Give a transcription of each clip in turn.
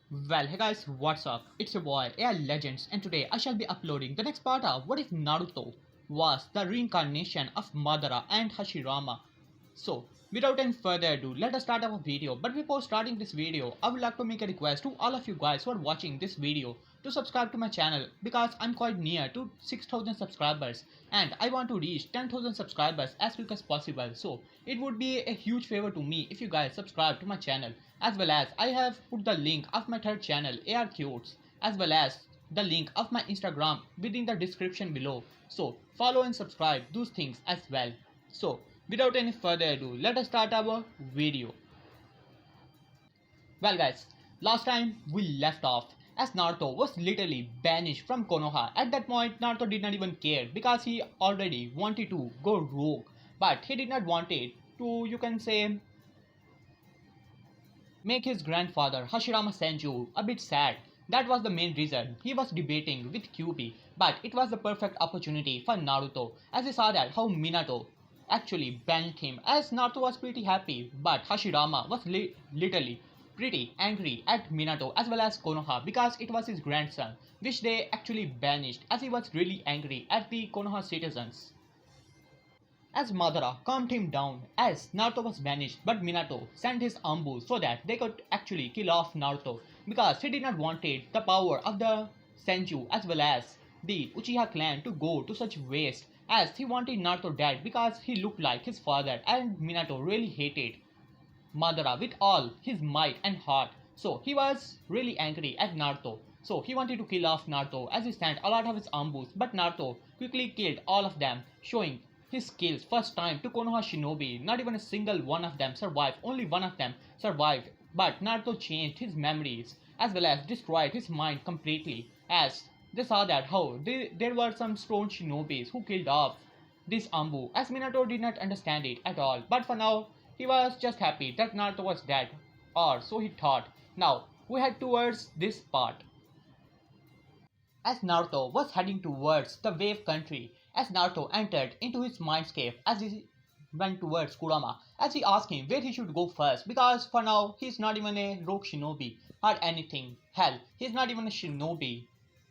Well, hey guys, what's up? It's your boy AI Legends, and today I shall be uploading the next part of What If Naruto was the reincarnation of Madara and Hashirama. So, without any further ado, let us start our video. But before starting this video, I would like to make a request to all of you guys who are watching this video to subscribe to my channel because I'm quite near to 6,000 subscribers and I want to reach 10,000 subscribers as quick as possible. So, it would be a huge favor to me if you guys subscribe to my channel, as well as I have put the link of my third channel AR Cutes as well as the link of my Instagram within the description below. So, follow and subscribe those things as well. So, without any further ado, let us start our video. Well guys, last time we left off as Naruto was literally banished from Konoha. At that point, Naruto did not even care because he already wanted to go rogue, but he did not want it to, you can say, make his grandfather Hashirama Senju a bit sad. That was the main reason he was debating with QB, but it was the perfect opportunity for Naruto as he saw that how Minato actually banned him, as Naruto was pretty happy, but Hashirama was literally pretty angry at Minato as well as Konoha because it was his grandson, which they actually banished, as he was really angry at the Konoha citizens. As Madara calmed him down as Naruto was banished, but Minato sent his ambu so that they could actually kill off Naruto because he did not wanted the power of the Senju as well as the Uchiha clan to go to such waste, as he wanted Naruto dead because he looked like his father, and Minato really hated Madara with all his might and heart. So he was really angry at Naruto. So he wanted to kill off Naruto as he sent a lot of his ambus, but Naruto quickly killed all of them, showing his skills first time to Konoha Shinobi. Not even a single one of them survived, only one of them survived. But Naruto changed his memories as well as destroyed his mind completely, as they saw that how there were some stone shinobis who killed off this Ambu, as Minato did not understand it at all. But for now, he was just happy that Naruto was dead, or so he thought. Now, we head towards this part. As Naruto was heading towards the wave country, as Naruto entered into his mindscape as he went towards Kurama, as he asked him where he should go first, because for now he's not even a rogue shinobi or anything. Hell, he's not even a shinobi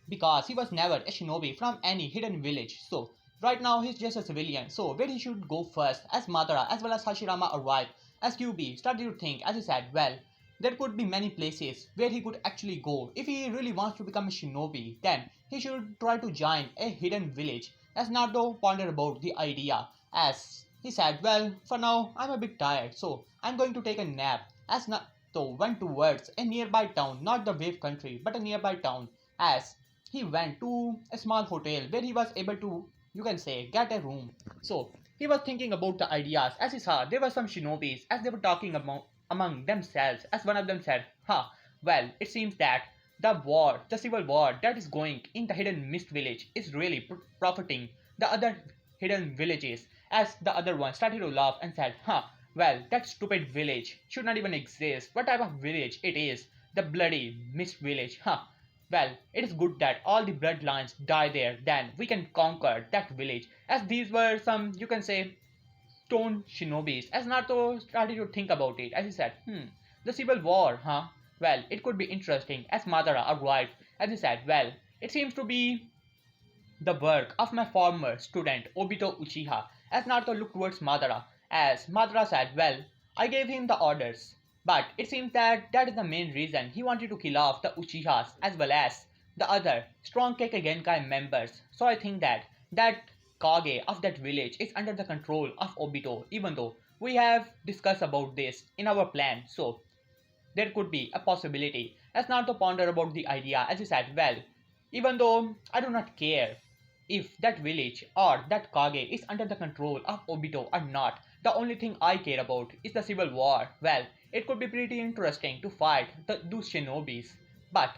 because he was never a shinobi from any hidden village. So right now he's just a civilian. So where he should go first, as Madara as well as Hashirama arrived, as QB started to think, as he said, well, there could be many places where he could actually go. If he really wants to become a shinobi, then he should try to join a hidden village. As Naruto pondered about the idea, as he said, well, for now I'm a bit tired, so I'm going to take a nap. As Naruto went towards a nearby town, not the wave country, but a nearby town, as he went to a small hotel where he was able to, you can say, get a room. So he was thinking about the ideas as he saw there were some shinobis as they were talking about among themselves, as one of them said, "Ha, well, it seems that the civil war that is going in the hidden mist village is really profiting the other hidden villages." As the other one started to laugh and said, "Ha, well, that stupid village should not even exist. What type of village it is? The bloody mist village, huh? Well, it is good that all the bloodlines die there, then we can conquer that village." As these were some, you can say, stone shinobis. As Naruto started to think about it, as he said, the civil war, huh? Well, it could be interesting. As Madara arrived, as he said, well, it seems to be the work of my former student Obito Uchiha. As Naruto looked towards Madara, as Madara said, well, I gave him the orders, but it seems that that is the main reason he wanted to kill off the Uchihas as well as the other strong Kekkei Genkai members. So I think that that Kage of that village is under the control of Obito, even though we have discussed about this in our plan. So there could be a possibility. As Naruto pondered about the idea, as he said, well, even though I do not care if that village or that Kage is under the control of Obito or not, the only thing I care about is the civil war. Well, it could be pretty interesting to fight those shinobis, but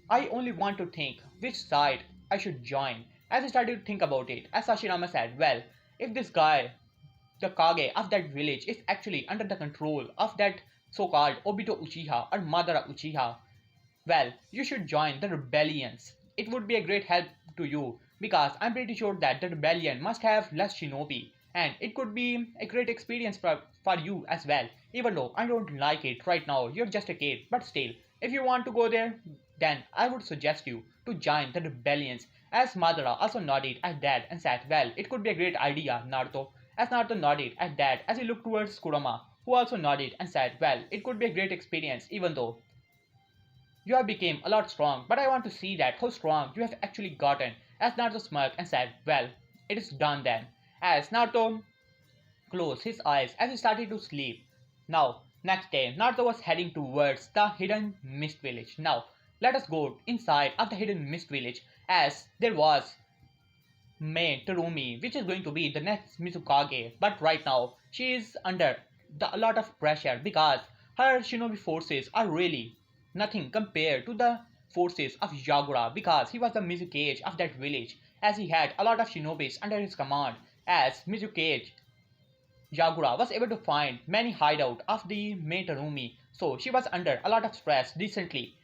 I only want to think which side I should join. As I started to think about it, as Hashirama said, well, if this guy, the Kage of that village, is actually under the control of that so-called Obito Uchiha or Madara Uchiha, well, you should join the rebellions. It would be a great help to you because I'm pretty sure that the rebellion must have less shinobi, and it could be a great experience for you as well. Even though I don't like it right now, you're just a kid, but still, If you want to go there, then I would suggest you to join the rebellions. As Madara also nodded at that and said, well, it could be a great idea, Naruto. As Naruto nodded at that as he looked towards Kurama, who also nodded and said, well, it could be a great experience even though you have become a lot strong, but I want to see that how strong you have actually gotten. As Naruto smirked and said, well, it is done then. As Naruto closed his eyes as he started to sleep. Now, next day, Naruto was heading towards the hidden mist village. Now, let us go inside of the hidden mist village as there was Mei Terumi, which is going to be the next Mizukage. But right now, she is under a lot of pressure because her shinobi forces are really nothing compared to the forces of Yagura because he was the Mizukage of that village as he had a lot of shinobis under his command as Mizukage Yagura was able to find many hideout of the Mei Terumi, so she was under a lot of stress recently.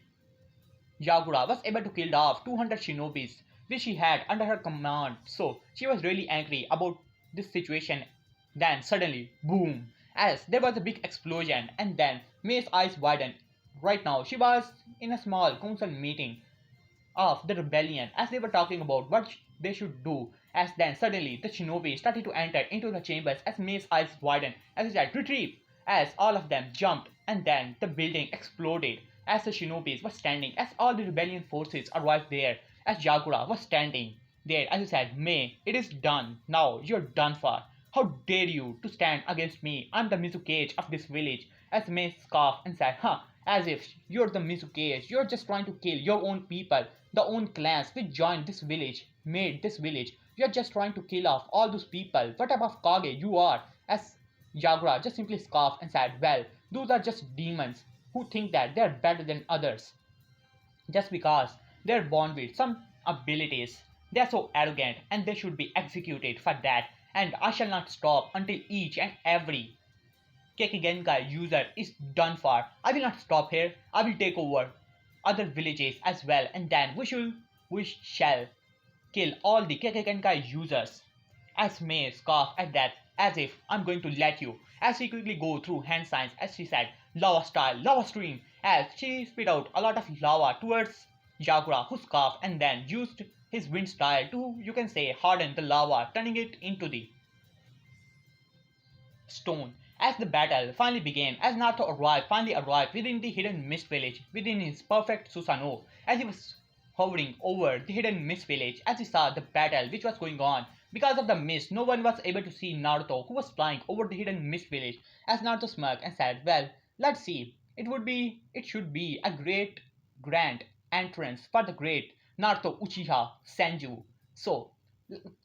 Yagura was able to kill off 200 shinobis which she had under her command, so she was really angry about this situation. Then suddenly, boom, as there was a big explosion and then Mei's eyes widened. Right now, she was in a small council meeting of the rebellion as they were talking about what they should do. As then suddenly the shinobi started to enter into the chambers as Mei's eyes widened as he said, retrieve! As all of them jumped and then the building exploded as the shinobis were standing as all the rebellion forces arrived there as Yagura was standing there as he said, Mei, it is done. Now you're done for. How dare you to stand against me? I'm the Mizukage of this village. As Mei scoffed and said, huh, as if you're the Mizukage, you're just trying to kill your own people, the own clans which joined this village, made this village. You're just trying to kill off all those people. What type of Kage you are? As Yagura just simply scoffed and said, well, those are just demons who think that they're better than others just because they're born with some abilities. They're so arrogant and they should be executed for that. And I shall not stop until each and every Kekigenkai user is done for. I will not stop here. I will take over other villages as well, and then we shall kill all the Kekigenkai users. As Mei scoffed at that, as if I'm going to let you. As she quickly go through hand signs, as she said, lava style, lava stream, as she spit out a lot of lava towards Yagura, who scoffed and then used his wind style to, you can say, harden the lava, turning it into the stone. As the battle finally began, as Naruto finally arrived within the hidden mist village, within his perfect Susanoo, as he was hovering over the hidden mist village, as he saw the battle which was going on. Because of the mist, no one was able to see Naruto, who was flying over the hidden mist village, as Naruto smirked and said, well, let's see. It should be a great, grand entrance for the great Naruto Uchiha Senju. So,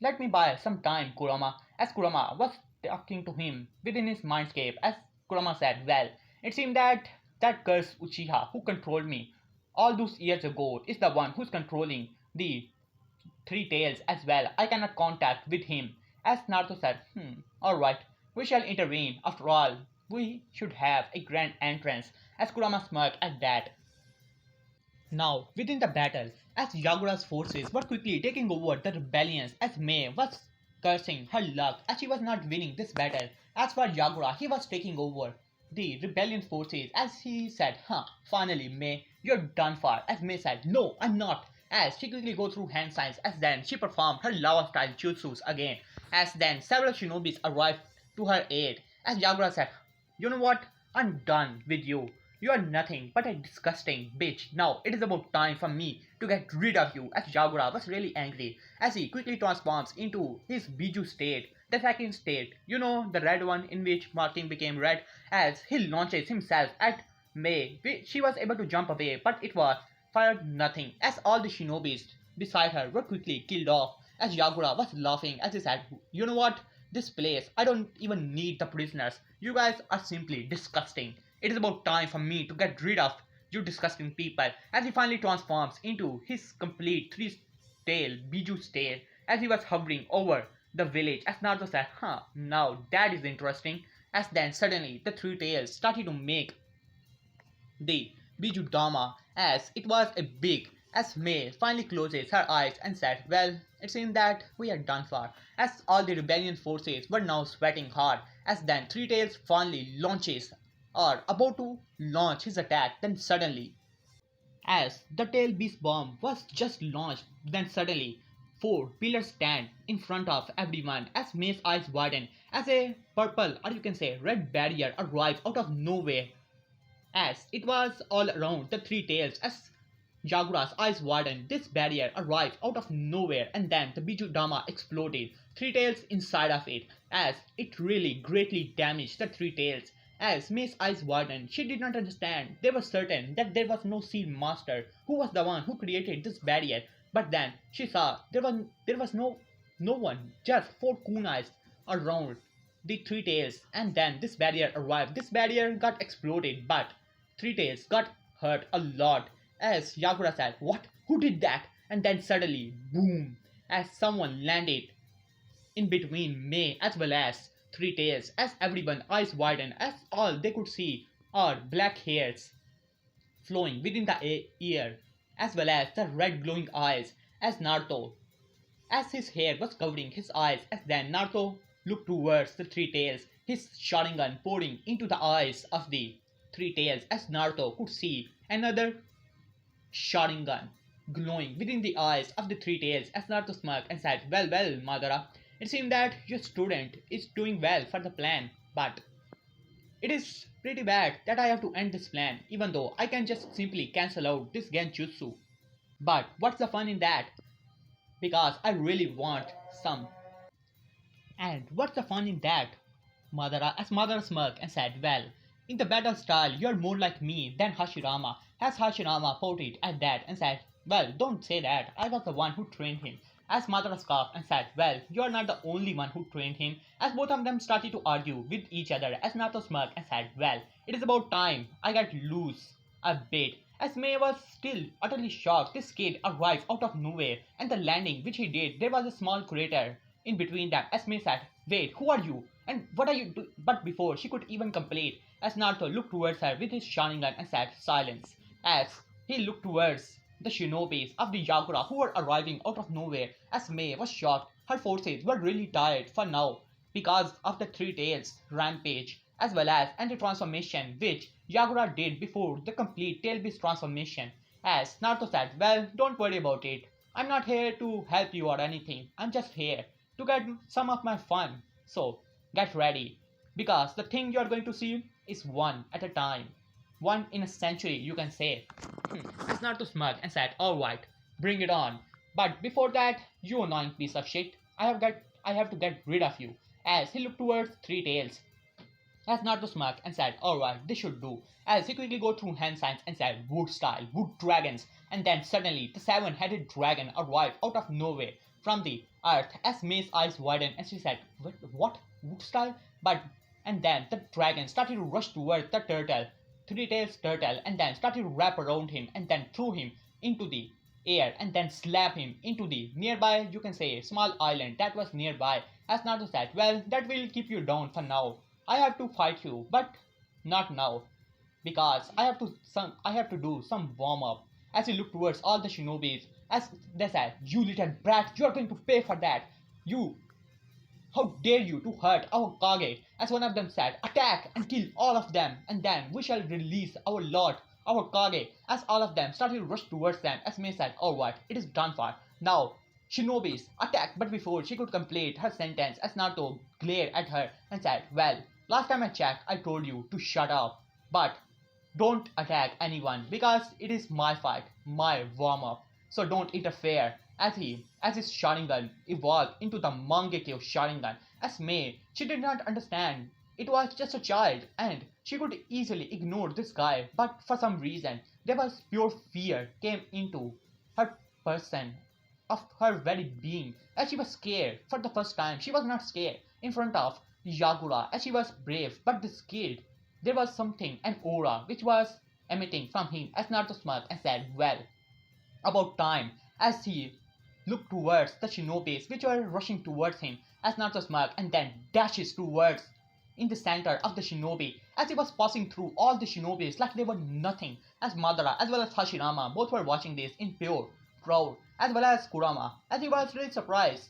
let me buy some time, Kurama, as Kurama was talking to him within his mindscape as Kurama said, well, it seemed that that cursed Uchiha who controlled me all those years ago is the one who's controlling the three tails as well. I cannot contact with him. As Naruto said, alright, we shall intervene. After all, we should have a grand entrance. As Kurama smirked at that. Now, within the battle, as Yagura's forces were quickly taking over the rebellions as Mei was cursing her luck as she was not winning this battle. As for Yagura, he was taking over the rebellion forces as he said, finally Mei, you're done for. As Mei said, no, I'm not. As she quickly go through hand signs as then she performed her lava style jutsus again. As then several shinobis arrived to her aid. As Yagura said, you know what, I'm done with you. You are nothing but a disgusting bitch. Now it is about time for me to get rid of you. As Yagura was really angry as he quickly transforms into his Biju state, the second state, you know, the red one in which marking became red, as he launches himself at Mei. She was able to jump away, but it was fired nothing as all the shinobis beside her were quickly killed off. As Yagura was laughing as he said, you know what? This place, I don't even need the prisoners. You guys are simply disgusting. It is about time for me to get rid of you disgusting people. As he finally transforms into his complete three-tail Biju state as he was hovering over the village. As Naruto said, now that is interesting. As then suddenly the three tails started to make the Biju Dama as it was a big as May finally closes her eyes and said, well, it seems that we are done for. As all the rebellion forces were now sweating hard, as then Three Tails finally launches or about to launch his attack, then suddenly As the tail beast bomb was just launched, then suddenly four pillars stand in front of everyone as May's eyes widen as a purple or you can say red barrier arrives out of nowhere as it was all around the three tails as Yagura's eyes widened. This barrier arrived out of nowhere and then the Biju Dama exploded. Three tails inside of it as it really greatly damaged the three tails. As May's eyes widened, she did not understand. They were certain that there was no sea master who was the one who created this barrier. But then she saw there was no one, just four kunais around the three tails, and then this barrier arrived. This barrier got exploded, but Three Tails got hurt a lot as Yagura said, "What? Who did that?" And then suddenly, boom, as someone landed in between May as well as Three Tails, as everyone eyes widened, as all they could see are black hairs flowing within the ear, as well as the red glowing eyes, as Naruto, as his hair was covering his eyes, as then Naruto looked towards the Three Tails, his Sharingan pouring into the eyes of the Three Tails, as Naruto could see another Sharingan glowing within the eyes of the Three Tails, as Naruto smirked and said, "Well, well, Madara, it seems that your student is doing well for the plan, but it is pretty bad that I have to end this plan, even though I can just simply cancel out this Genjutsu. But what's the fun in that? Because I really want some. And what's the fun in that?" Madara, as Madara smirked and said, "Well, in the battle style, you're more like me than Hashirama," as Hashirama pouted at that and said, "Well, don't say that. I was the one who trained him." As Madara scoffed and said, "Well, you're not the only one who trained him," as both of them started to argue with each other, as Naruto smirked and said, "Well, it is about time I got loose a bit." As May was still utterly shocked, this kid arrived out of nowhere, and the landing which he did, there was a small crater in between them. As May said, "Wait, who are you? And what are you doing?" But before she could even complete, as Naruto looked towards her with his Sharingan and said, "Silence." As he looked towards the shinobis of the Yagura who were arriving out of nowhere, as May was shocked. Her forces were really tired for now because of the Three Tails rampage as well as anti-transformation which Yagura did before the complete tail beast transformation. As Naruto said, "Well, don't worry about it. I'm not here to help you or anything. I'm just here to get some of my fun. So get ready because the thing you're going to see is one at a time. One in a century, you can say." As Naruto smirked and said, "Alright, bring it on. But before that, you annoying piece of shit, I have to get rid of you." As he looked towards Three Tails, as Naruto smirked and said, "Alright, this should do." As he quickly go through hand signs and said, "Wood style, wood dragons." And then suddenly the seven-headed dragon arrived out of nowhere from the earth, as May's eyes widened and she said, What? Wood style?" But and then the dragon started to rush towards the turtle, Three Tails turtle, and then started to wrap around him and then threw him into the air and then slap him into the nearby, you can say, small island that was nearby. As Naruto said, "Well, that will keep you down for now. I have to fight you, but not now, because I have to do some warm up." As he looked towards all the shinobis, as they said, "You little brat, you are going to pay for that. You, how dare you to hurt our Kage?" As one of them said, "Attack and kill all of them, and then we shall release our lord, our Kage." As all of them started to rush towards them, as May said, "Alright, it is done for. Now, shinobis, attack." But before she could complete her sentence, as Naruto glared at her and said, "Well, last time I checked, I told you to shut up. But don't attack anyone because it is my fight, my warm-up. So don't interfere." As his Sharingan evolved into the Mangekyo Sharingan, as May, she did not understand. It was just a child, and she could easily ignore this guy, but for some reason, there was pure fear came into her person, of her very being, as she was scared for the first time. She was not scared in front of Yagura, as she was brave, but this kid, there was something, an aura, which was emitting from him, as Naruto smirked and said, "Well, about time." As he looked towards the shinobis which were rushing towards him, as Naruto smirked and then dashes towards in the center of the shinobi, as he was passing through all the shinobis like they were nothing, as Madara as well as Hashirama both were watching this in pure proud, as well as Kurama, as he was really surprised.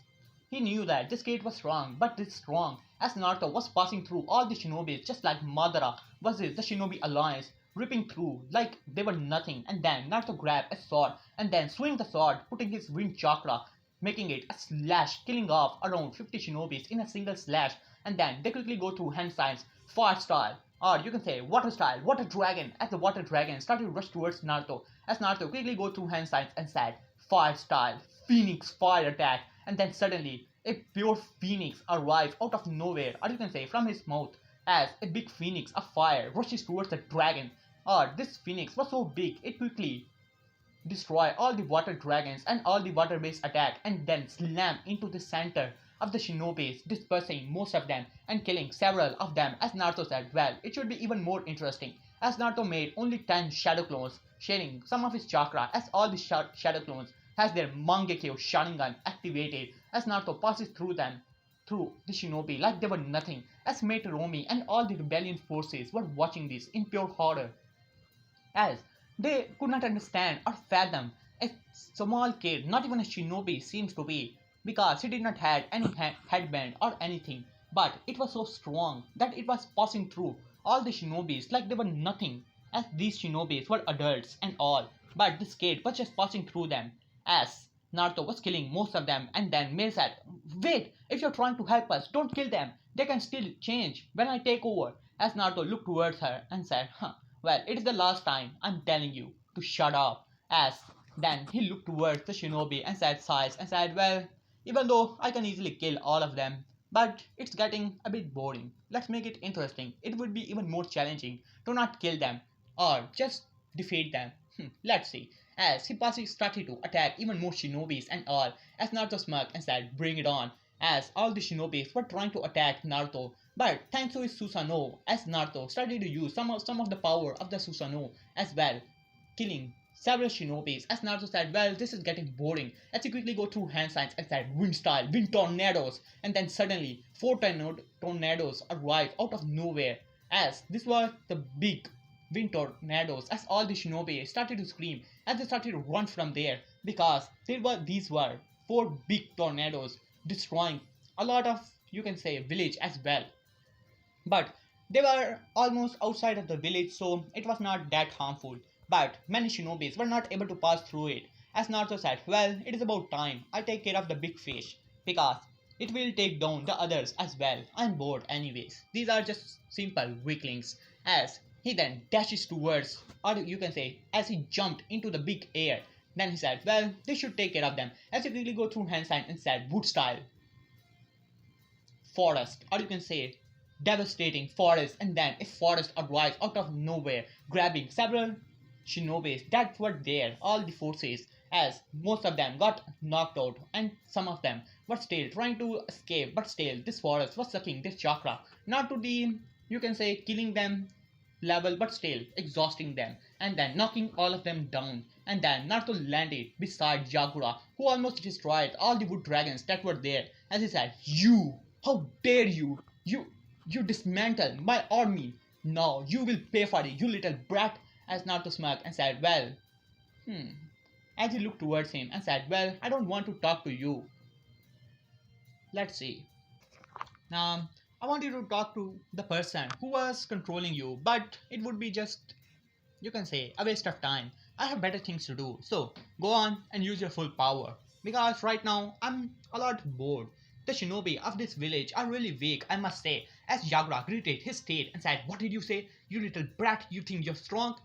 He knew that this kid was strong, but this strong, as Naruto was passing through all the shinobis just like Madara versus the shinobi alliance. ripping through like they were nothing, and then Naruto grabbed a sword and then swing the sword, putting his wind chakra, making it a slash, killing off around 50 shinobis in a single slash, and then they quickly go through hand signs, fire style, or you can say water style, water dragon, as the water dragon started to rush towards Naruto, as Naruto quickly go through hand signs and said, fire style, phoenix fire attack, and then suddenly a pure phoenix arrives out of nowhere, or you can say from his mouth, as a big phoenix of fire rushes towards the dragon. Or this phoenix was so big it quickly destroy all the water dragons and all the water based attack and then slam into the center of the shinobis, dispersing most of them and killing several of them. As Naruto said, well, it should be even more interesting as Naruto made only 10 shadow clones, sharing some of his chakra as all the shadow clones has their Mangekyo Sharingan activated as Naruto passes through them through the shinobi like they were nothing, as Mate Romi and all the rebellion forces were watching this in pure horror, as they could not understand or fathom a small kid, not even a shinobi seems to be, because he did not have any headband or anything, but it was so strong that it was passing through all the shinobis like they were nothing, as these shinobis were adults and all, but this kid was just passing through them, as Naruto was killing most of them, and then May said, wait, if you're trying to help us, don't kill them. They can still change when I take over. As Naruto looked towards her and said, well, it is the last time I'm telling you to shut up. As then he looked towards the shinobi and said, sighs, and said, well, even though I can easily kill all of them, but it's getting a bit boring. Let's make it interesting. It would be even more challenging to not kill them or just defeat them. Let's see. As he passively started to attack even more shinobis and all, as Naruto smirked and said, bring it on, as all the shinobis were trying to attack Naruto, but thanks to his Susanoo, as Naruto started to use some of the power of the Susanoo as well, killing several shinobis, as Naruto said, well, this is getting boring, as he quickly go through hand signs and said, wind style, wind tornadoes, and then suddenly, four tornadoes arrive out of nowhere, as this was the big wind tornadoes, as all the shinobi started to scream, as they started to run from there, because these were four big tornadoes, destroying a lot of, you can say, village as well, but they were almost outside of the village, so it was not that harmful. But many shinobis were not able to pass through it. As Naruto said, well, it is about time I take care of the big fish, because it will take down the others as well. I'm bored anyways. These are just simple weaklings. As he then dashes towards, or you can say, as he jumped into the big air. Then he said, well, they should take care of them. As he quickly go through hand sign and said, wood style, forest, or you can say devastating forest, and then a forest arrives out of nowhere, grabbing several shinobis that were there, all the forces, as most of them got knocked out, and some of them were still trying to escape, but still this forest was sucking their chakra, not to the, you can say, killing them level, but still exhausting them, and then knocking all of them down. And then Naruto landed beside Yagura, who almost destroyed all the wood dragons that were there, as he said, you, how dare you, you dismantle my army, now you will pay for it, you little brat, as Naruto smirked and said, well, as he looked towards him and said, well, I don't want to talk to you. Let's see. Now, I want you to talk to the person who was controlling you, but it would be just, you can say, a waste of time. I have better things to do. So, go on and use your full power. Because right now, I'm a lot bored. The shinobi of this village are really weak, I must say, as Yagura greeted his state and said, what did you say? You little brat, you think you're strong?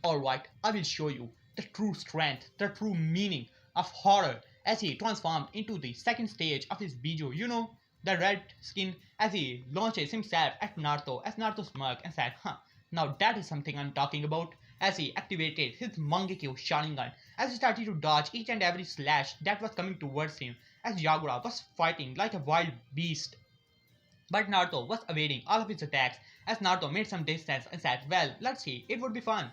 Alright, I will show you the true strength, the true meaning of horror, as he transformed into the second stage of his Biju, you know, the red skin, as he launches himself at Naruto, as Naruto smirked and said, now that is something I'm talking about, as he activated his Mangekyo Sharingan, as he started to dodge each and every slash that was coming towards him, as Yagura was fighting like a wild beast. But Naruto was evading all of his attacks, as Naruto made some distance and said, well, let's see, it would be fun.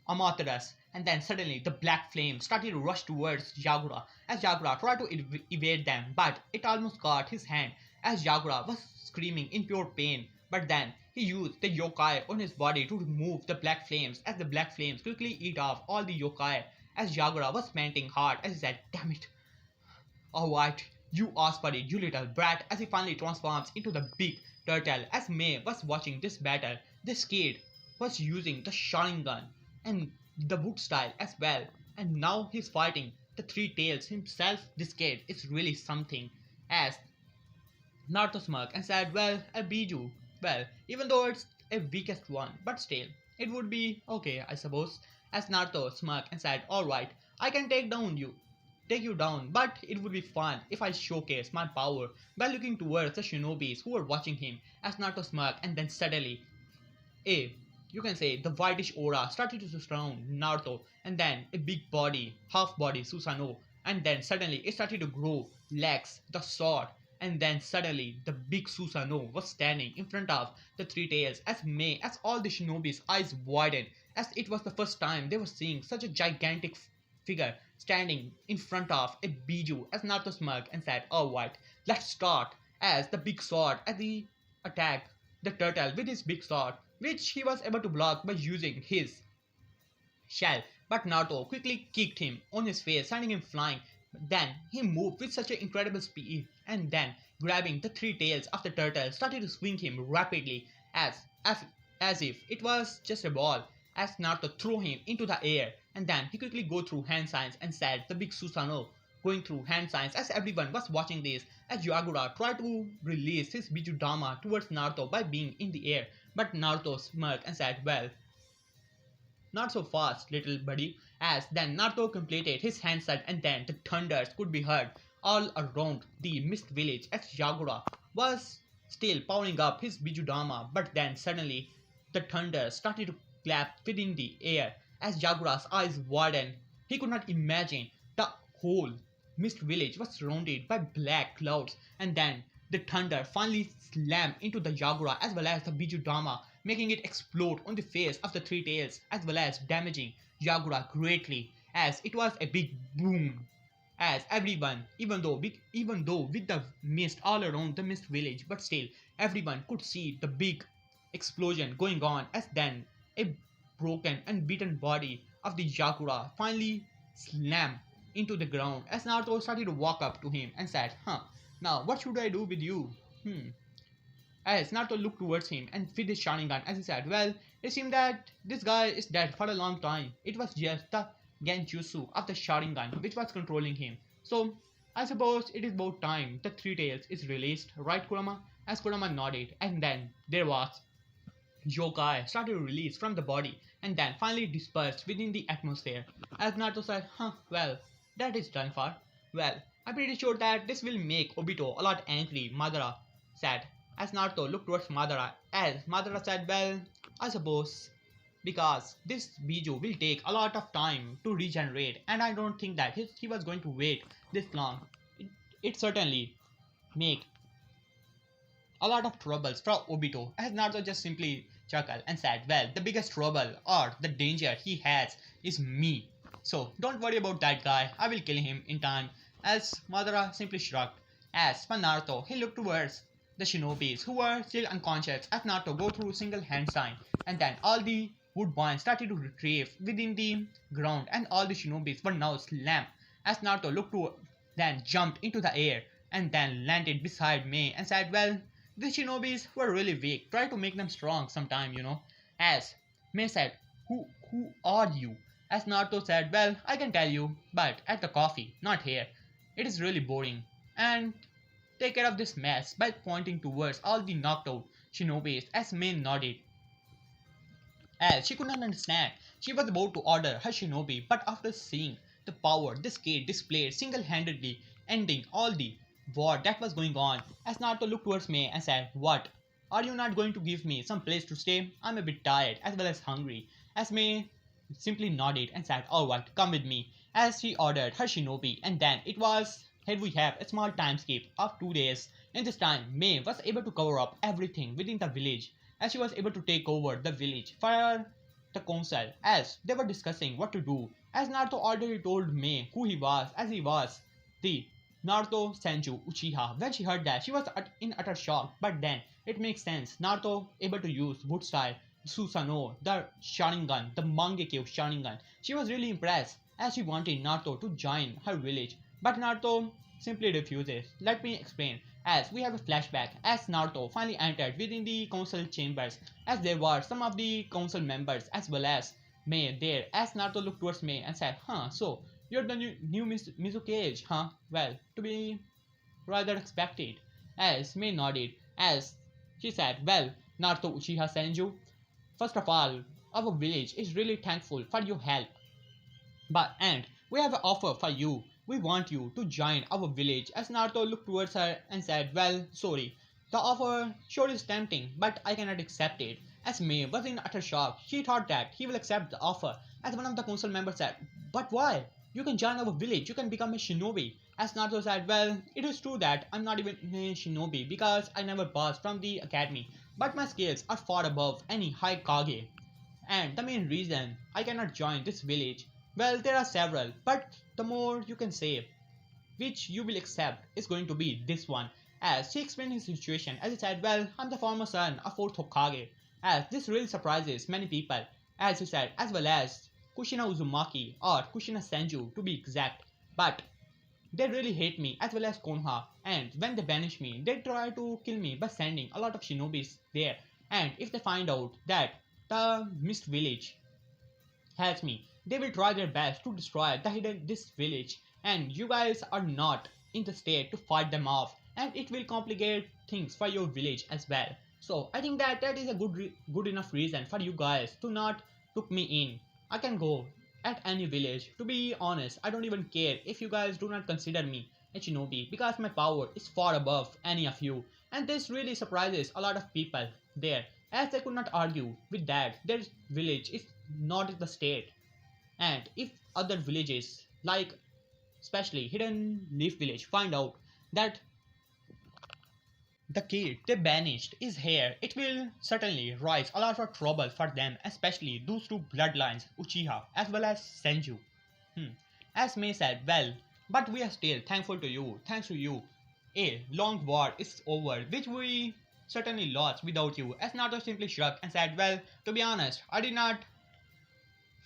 Amaterasu, and then suddenly the black flame started to rush towards Yagura, as Yagura tried to evade them, but it almost caught his hand, as Yagura was screaming in pure pain. But then he used the yokai on his body to remove the black flames, as the black flames quickly eat off all the yokai, as Yagura was panting hard, as he said, damn it. Alright, you asked for it, you little brat, as he finally transforms into the big turtle, as May was watching this battle. This kid was using the Sharingan and the wood style as well, and now he's fighting the three tails himself. This kid is really something. As Naruto smirked and said, well, a Biju. Well, even though it's a weakest one, but still, it would be okay, I suppose. As Naruto smirked and said, alright, I can take you down, but it would be fun if I showcase my power by looking towards the shinobis who were watching him. As Naruto smirked, and then suddenly a you can say the whitish aura started to surround Naruto, and then a big body, half body Susanoo, and then suddenly it started to grow legs, the sword, and then suddenly the big Susanoo was standing in front of the three tails. As all the shinobi's eyes widened, as it was the first time they were seeing such a gigantic figure standing in front of a Biju. As Naruto smirked and said, alright, let's start. As the big sword as he attacked the turtle with his big sword, which he was able to block by using his shell. But Naruto quickly kicked him on his face, sending him flying. Then he moved with such an incredible speed, and then grabbing the three tails of the turtle, started to swing him rapidly as, as if it was just a ball. As Naruto threw him into the air, and then he quickly go through hand signs and said the big Susanoo going through hand signs. As everyone was watching this, as Yagura tried to release his Bijudama towards Naruto by being in the air, but Naruto smirked and said, well, not so fast, little buddy. As then Naruto completed his handstand, and then the thunders could be heard all around the mist village as Yagura was still powering up his Bijudama, but then suddenly the thunder started to clap within the air. As Yagura's eyes widened, he could not imagine the whole mist village was surrounded by black clouds, and then the thunder finally slammed into the Yagura as well as the Bijudama, making it explode on the face of the three tails as well as damaging Yagura greatly, as it was a big boom. As everyone, even though with the mist all around the mist village, but still everyone could see the big explosion going on. As then a broken and beaten body of the Yagura finally slammed into the ground. As Naruto started to walk up to him and said, now what should I do with you? As Naruto looked towards him and with his Sharingan, as he said, well, it seemed that this guy is dead for a long time. It was just the Genjutsu of the Sharingan which was controlling him. So I suppose it is about time the three tails is released, right Kurama? As Kurama nodded, and then there was yokai started to release from the body and then finally dispersed within the atmosphere. As Naruto said, well, that is done for. Well, I'm pretty sure that this will make Obito a lot angry, Madara said. As Naruto looked towards Madara, as Madara said, well, I suppose because this Biju will take a lot of time to regenerate, and I don't think that he was going to wait this long. It certainly make a lot of troubles for Obito. As Naruto just simply chuckled and said, well, the biggest trouble or the danger he has is me. So don't worry about that guy, I will kill him in time. As Madara simply shrugged. As for Naruto, he looked towards the shinobis who were still unconscious as Naruto go through single hand sign, and then all the woodbine started to retrieve within the ground, and all the shinobis were now slammed. As Naruto looked to then jumped into the air and then landed beside Mei and said, well, the shinobis were really weak, try to make them strong sometime, As Mei said, who are you? As Naruto said, well, I can tell you, but at the coffee, not here. It is really boring. And take care of this mess by pointing towards all the knocked out shinobis. As Mei nodded. As she could not understand, she was about to order her shinobi, but after seeing the power this kid displayed single-handedly, ending all the war that was going on, as Naruto looked towards Mei and said, what? Are you not going to give me some place to stay? I'm a bit tired as well as hungry. As Mei simply nodded and said, alright, come with me. As she ordered her shinobi, and then here we have a small time skip of 2 days. In this time, Mei was able to cover up everything within the village, as she was able to take over the village for the council, as they were discussing what to do. As Naruto already told Mei who he was, as he was the Naruto Senju Uchiha. When she heard that, she was in utter shock, but then it makes sense. Naruto able to use wood style Susanoo, the Sharingan, the Mangekyo Sharingan. She was really impressed as she wanted Naruto to join her village, but Naruto simply refuses. Let me explain. as we have a flashback as Naruto finally entered within the council chambers, as there were some of the council members as well as May there, as Naruto looked towards May and said, huh, so you're the new Mizukage, huh? Well, to be rather expected. As May nodded, as she said, well, Naruto Uchiha Senju, first of all, our village is really thankful for your help. But and we have an offer for you. We want you to join our village. As Naruto looked towards her and said, well, sorry. The offer sure is tempting, but I cannot accept it. As May was in utter shock, she thought that he will accept the offer. As one of the council members said, but why? You can join our village, you can become a shinobi. As Naruto said, well, it is true that I'm not even a shinobi because I never passed from the academy. But my skills are far above any high Kage. And the main reason I cannot join this village, well, there are several, but the more you can say, which you will accept, is going to be this one. As she explained his situation, as he said, well, I'm the former son of 4th Hokage. As this really surprises many people, as he said, as well as Kushina Uzumaki or Kushina Senju to be exact. But they really hate me as well as Konoha, and when they banish me, they try to kill me by sending a lot of shinobis there. And if they find out that the Mist Village has me, they will try their best to destroy the hidden this village, and you guys are not in the state to fight them off, and it will complicate things for your village as well. So I think that that is a good enough reason for you guys to not took me in. I can go at any village. To be honest, I don't even care if you guys do not consider me a shinobi because my power is far above any of you, and this really surprises a lot of people there, as they could not argue with that their village is not the state. And if other villages, like especially Hidden Leaf Village, find out that the kid they banished is here, it will certainly raise a lot of trouble for them, especially those two bloodlines, Uchiha as well as Senju. Hmm. As May said, well, but we are still thankful to you. Thanks to you, a long war is over, which we certainly lost without you. As Naruto simply shrugged and said, well, to be honest, I did not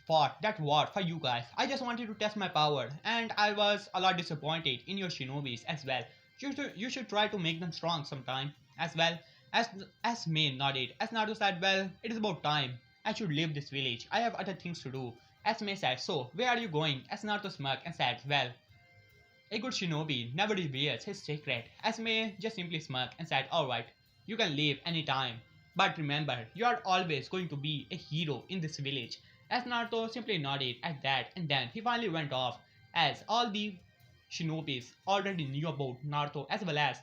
fought that war for you guys. I just wanted to test my power, and I was a lot disappointed in your shinobis as well. You should try to make them strong sometime as well. As May nodded, as Naruto said, well, it is about time. I should leave this village. I have other things to do. As May said, so where are you going? As Naruto smirked and said, well, a good shinobi never reveals his secret. As May just simply smirked and said, alright, you can leave anytime. But remember, you are always going to be a hero in this village. As Naruto simply nodded at that, and then he finally went off, as all the shinobis already knew about Naruto as well as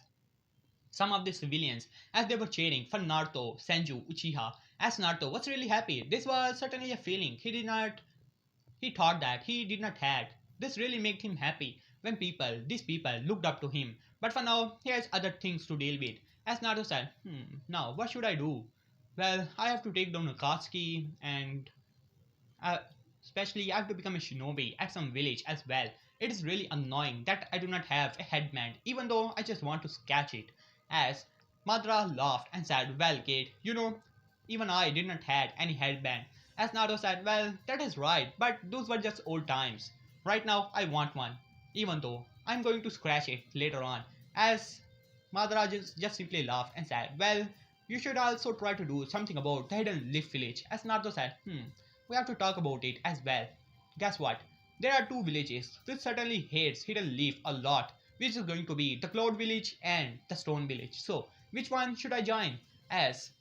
some of the civilians, as they were cheering for Naruto, Senju, Uchiha. As Naruto was really happy. This was certainly a feeling he thought that he did not had. This really made him happy when these people looked up to him. But for now, he has other things to deal with. As Naruto said, now what should I do? Well, I have to take down Akatsuki, and uh, especially I have to become a shinobi at some village as well. It is really annoying that I do not have a headband, even though I just want to sketch it. As Madara laughed and said, well kid, even I did not had any headband. As Naruto said, well, that is right, but those were just old times. Right now, I want one, even though I'm going to scratch it later on. As Madara just simply laughed and said, well, you should also try to do something about the Hidden Leaf Village. As Naruto said, we have to talk about it as well. Guess what? There are two villages which certainly hates Hidden Leaf a lot, which is going to be the Cloud Village and the Stone Village. So, which one should I join? As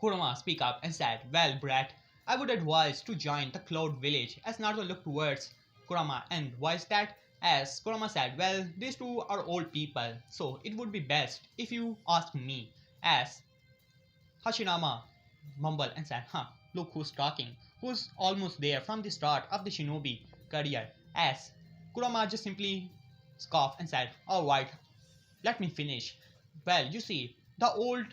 Kurama speak up and said, well brat, I would advise to join the Cloud Village. As Naruto looked towards Kurama, and why is that? As Kurama said, well, these two are old people, so it would be best if you ask me. As Hashirama mumbled and said, look who's talking, who's almost there from the start of the shinobi career. As Kurama just simply scoffed and said, alright, let me finish. Well, you see, the old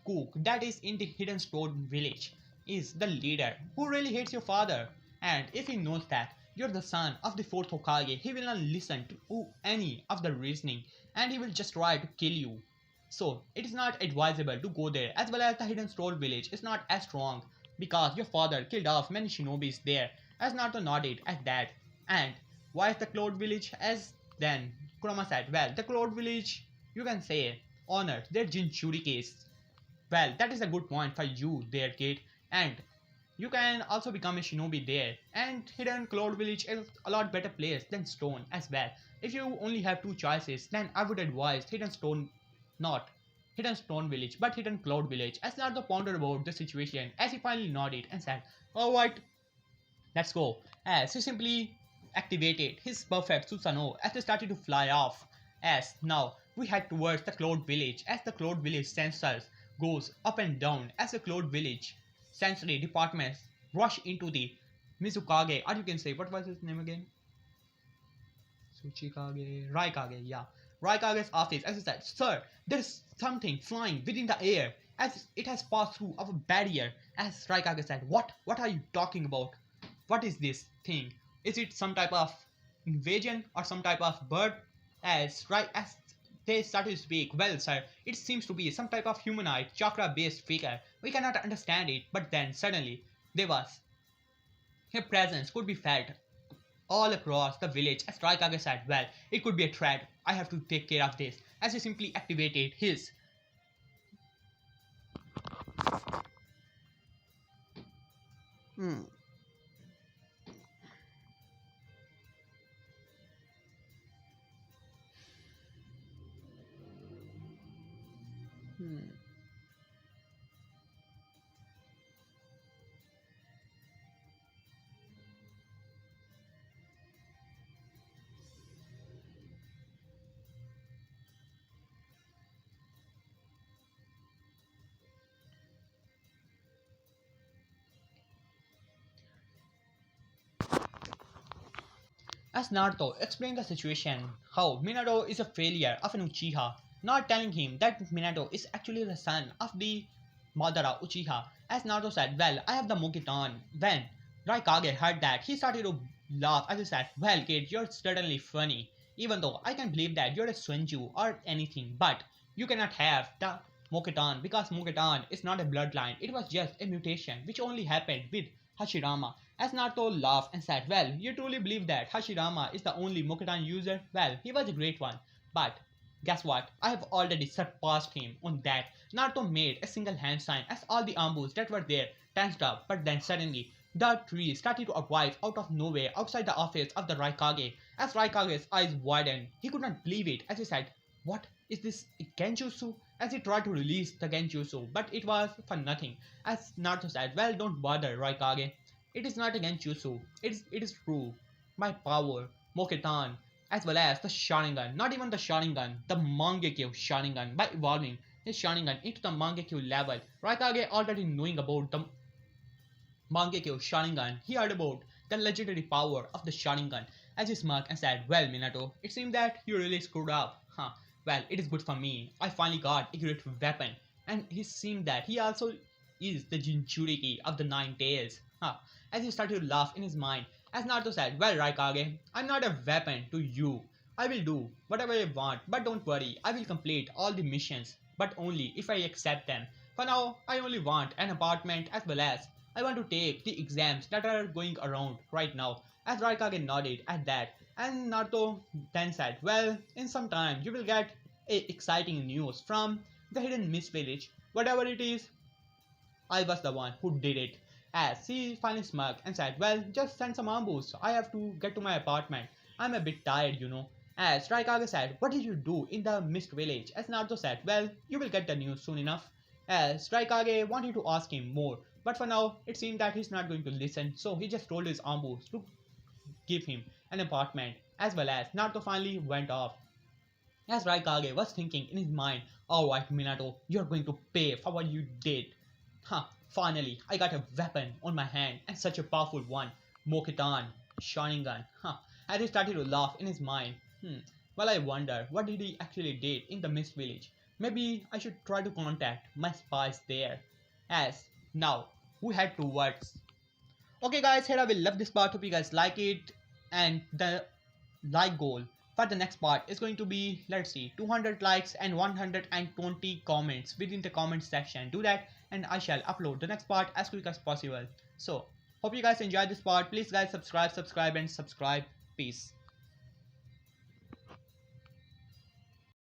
cook that is in the Hidden Stone Village is the leader who really hates your father. And if he knows that you're the son of the 4th Hokage, he will not listen to any of the reasoning, and he will just try to kill you. So, it is not advisable to go there, as well as the Hidden Stone Village is not as strong because your father killed off many shinobis there. As Naruto nodded at that. And why is the Cloud Village? As then Kurama said, well, the Cloud Village you can say, honor their Jinchuri case. Well, that is a good point for you there, kid. And you can also become a shinobi there. And Hidden Cloud Village is a lot better place than Stone as well. If you only have two choices, then I would advise not Hidden Stone Village, but Hidden Cloud Village. As Naruto pondered about the situation, as he finally nodded and said, "Alright, let's go." As he simply activated his perfect Susanoo as they started to fly off. As now we head towards the Cloud Village as the Cloud Village sensors goes up and down as the Cloud Village sensory departments rush into the Mizukage, or you can say, what was his name again? Suchikage, Raikage, yeah. Raikage's office, as he said, "Sir, there is something flying within the air as it has passed through our barrier." As Raikage said, "What? What are you talking about? What is this thing? Is it some type of invasion or some type of bird?" As they started to speak, "Well, sir, it seems to be some type of humanoid, chakra-based figure. We cannot understand it." But then suddenly there was her presence could be felt all across the village as Raikage said, "Well, it could be a threat. I have to take care of this." As he simply activated his Hmm. Hmm. As Naruto explained the situation, how Minato is a failure of an Uchiha, not telling him that Minato is actually the son of the Madara Uchiha. As Naruto said, "Well, I have the Mokitan." When Raikage heard that, he started to laugh as he said, "Well, kid, you're certainly funny. Even though I can believe that you're a Suenju or anything, but you cannot have the Mokitan because Mokitan is not a bloodline. It was just a mutation which only happened with Hashirama." As Naruto laughed and said, "Well, you truly believe that Hashirama is the only Mokutan user? Well, he was a great one. But guess what? I have already surpassed him on that." Naruto made a single hand sign as all the ambus that were there tensed up, but then suddenly the tree started to arrive out of nowhere outside the office of the Raikage. As Raikage's eyes widened, he could not believe it as he said, "What is this Genjutsu?" As he tried to release the Genjutsu, but it was for nothing. As Naruto said, "Well, don't bother, Raikage. It is not against Jutsu. It is true. My power, Mokitan, as well as the Sharingan, not even the Sharingan, the Mangekyo Sharingan, by evolving his Sharingan into the Mangekyo level." Raikage already knowing about the Mangekyo Sharingan, he heard about the legendary power of the Sharingan as he smirked and said, "Well, Minato, it seems that you really screwed up. Huh. Well, it is good for me. I finally got a great weapon." And he seemed that he also is the Jinchuriki of the Nine Tails. Huh. As he started to laugh in his mind, as Naruto said, "Well, Raikage, I'm not a weapon to you. I will do whatever I want, but don't worry, I will complete all the missions, but only if I accept them. For now, I only want an apartment as well as I want to take the exams that are going around right now." As Raikage nodded at that, and Naruto then said, "Well, in some time you will get exciting news from the hidden Mist village. Whatever it is, I was the one who did it." As he finally smirked and said, "Well, just send some ambus. I have to get to my apartment. I'm a bit tired. As Raikage said, "What did you do in the Mist Village?" As Naruto said, "Well, you will get the news soon enough." As Raikage wanted to ask him more, but for now, it seemed that he's not going to listen, so he just told his ambus to give him an apartment, as well as Naruto finally went off. As Raikage was thinking in his mind, "Alright, Minato, you're going to pay for what you did. Huh, finally, I got a weapon on my hand, and such a powerful one. Mokitan, Sharingan." Huh. As he started to laugh in his mind, well, I wonder what did he actually did in the Mist Village. Maybe I should try to contact my spies there. As now, we head towards. Okay, guys, here I will love this part. Hope you guys like it, and the like goal for the next part is going to be, let's see, 200 likes and 120 comments within the comment section. Do that and I shall upload the next part as quick as possible. So hope you guys enjoyed this part. Please guys subscribe and subscribe. Peace.